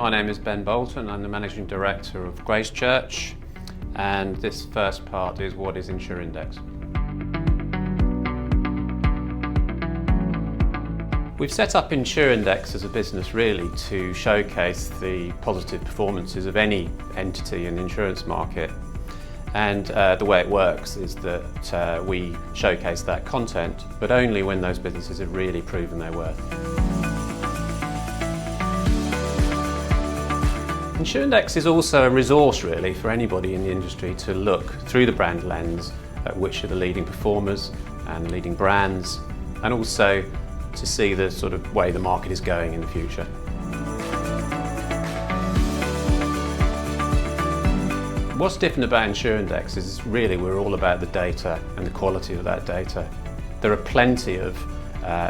My name is Ben Bolton. I'm the Managing Director of Gracechurch, and this first part is what is Insurindex. We've set up Insurindex as a business really to showcase the positive performances of any entity in the insurance market. And the way it works is that we showcase that content, but only when those businesses have really proven their worth. Insurindex is also a resource really for anybody in the industry to look through the brand lens at which are the leading performers and leading brands, and also to see the sort of way the market is going in the future. What's different about Insurindex is really we're all about the data and the quality of that data. There are plenty of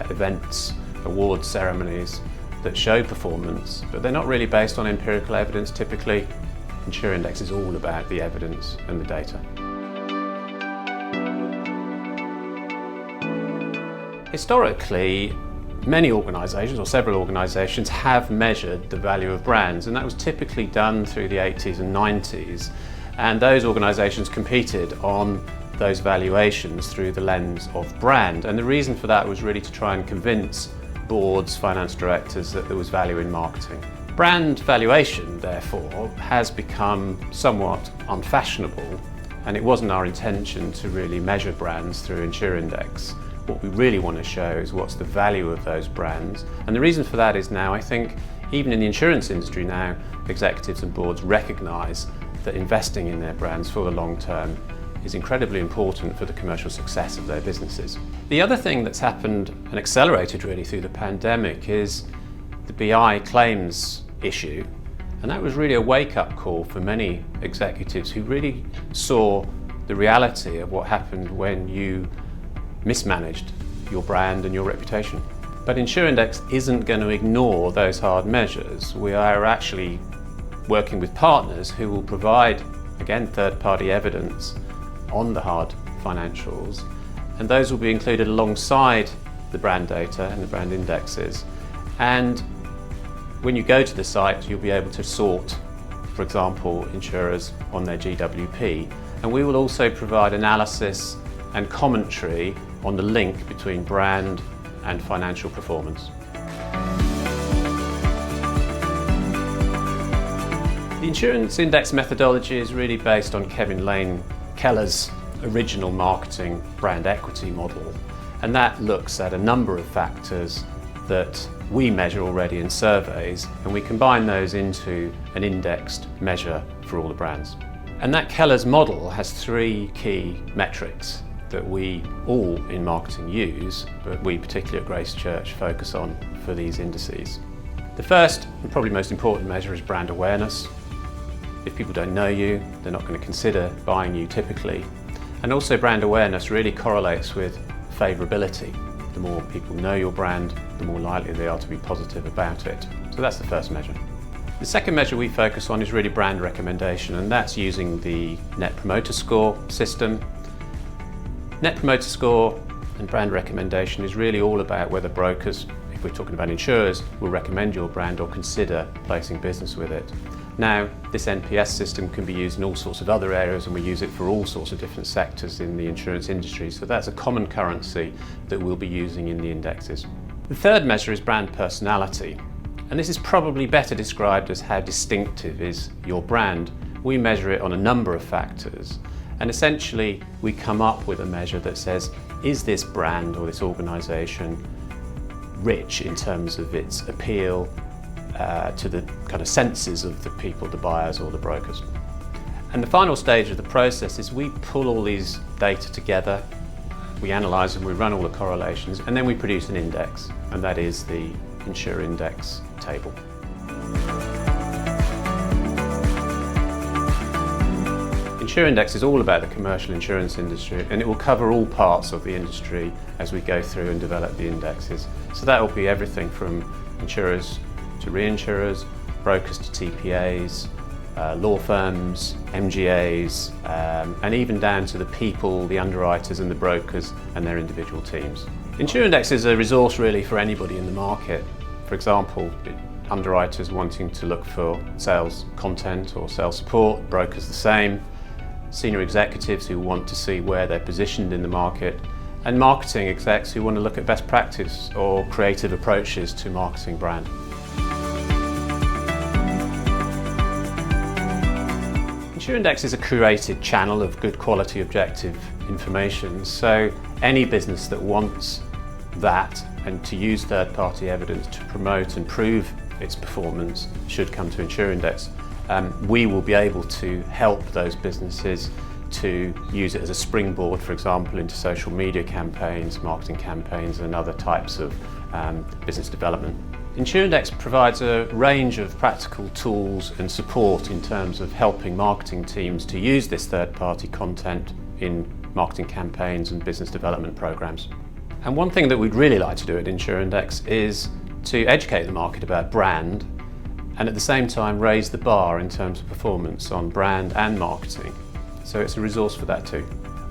events, award ceremonies that show performance, but they're not really based on empirical evidence typically. Insurindex is all about the evidence and the data. Historically, many organisations, or several organisations, have measured the value of brands, and that was typically done through the 80s and 90s. And those organisations competed on those valuations through the lens of brand. And the reason for that was really to try and convince boards, finance directors that there was value in marketing. Brand valuation, therefore, has become somewhat unfashionable, and it wasn't our intention to really measure brands through Insurindex. What we really want to show is what's the value of those brands. And the reason for that is now, I think, even in the insurance industry now, executives and boards recognise that investing in their brands for the long term is incredibly important for the commercial success of their businesses. The other thing that's happened and accelerated really through the pandemic is the BI claims issue, and that was really a wake-up call for many executives who really saw the reality of what happened when you mismanaged your brand and your reputation. But Insurindex isn't going to ignore those hard measures. We are actually working with partners who will provide, again, third-party evidence on the hard financials, and those will be included alongside the brand data and the brand indexes. And when you go to the site, you'll be able to sort, for example, insurers on their GWP, and we will also provide analysis and commentary on the link between brand and financial performance. The Insurindex methodology is really based on Kevin Lane Keller's original marketing brand equity model, and that looks at a number of factors that we measure already in surveys, and we combine those into an indexed measure for all the brands. And that Keller's model has three key metrics that we all in marketing use, but we particularly at Gracechurch focus on for these indices. The first and probably most important measure is brand awareness. If people don't know you, they're not going to consider buying you typically. And also brand awareness really correlates with favourability. The more people know your brand, the more likely they are to be positive about it. So that's the first measure. The second measure we focus on is really brand recommendation, and that's using the Net Promoter Score system. Net Promoter Score and brand recommendation is really all about whether brokers, if we're talking about insurers, will recommend your brand or consider placing business with it. Now, this NPS system can be used in all sorts of other areas, and we use it for all sorts of different sectors in the insurance industry, so that's a common currency that we'll be using in the indexes. The third measure is brand personality, and this is probably better described as how distinctive is your brand. We measure it on a number of factors, and essentially we come up with a measure that says, is this brand or this organisation rich in terms of its appeal to the kind of senses of the people, the buyers or the brokers. And the final stage of the process is we pull all these data together, we analyse them, we run all the correlations, and then we produce an index, and that is the Insurindex table. Insurindex is all about the commercial insurance industry, and it will cover all parts of the industry as we go through and develop the indexes. So that will be everything from insurers to reinsurers, brokers to TPAs, law firms, MGAs, and even down to the people, the underwriters and the brokers and their individual teams. Insurindex is a resource really for anybody in the market. For example, underwriters wanting to look for sales content or sales support, brokers the same, senior executives who want to see where they're positioned in the market, and marketing execs who want to look at best practice or creative approaches to marketing brand. Insurindex is a curated channel of good quality objective information, so any business that wants that and to use third-party evidence to promote and prove its performance should come to Insurindex. We will be able to help those businesses to use it as a springboard, for example, into social media campaigns, marketing campaigns and other types of business development. Insurindex provides a range of practical tools and support in terms of helping marketing teams to use this third-party content in marketing campaigns and business development programs. And one thing that we'd really like to do at Insurindex is to educate the market about brand and at the same time raise the bar in terms of performance on brand and marketing. So it's a resource for that too.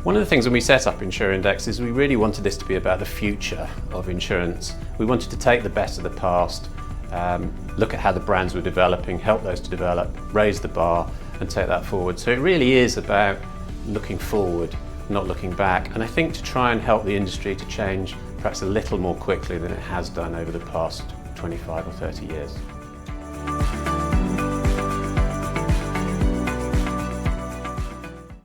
One of the things when we set up Insurindex is we really wanted this to be about the future of insurance. We wanted to take the best of the past, look at how the brands were developing, help those to develop, raise the bar and take that forward. So it really is about looking forward, not looking back, and I think to try and help the industry to change perhaps a little more quickly than it has done over the past 25 or 30 years.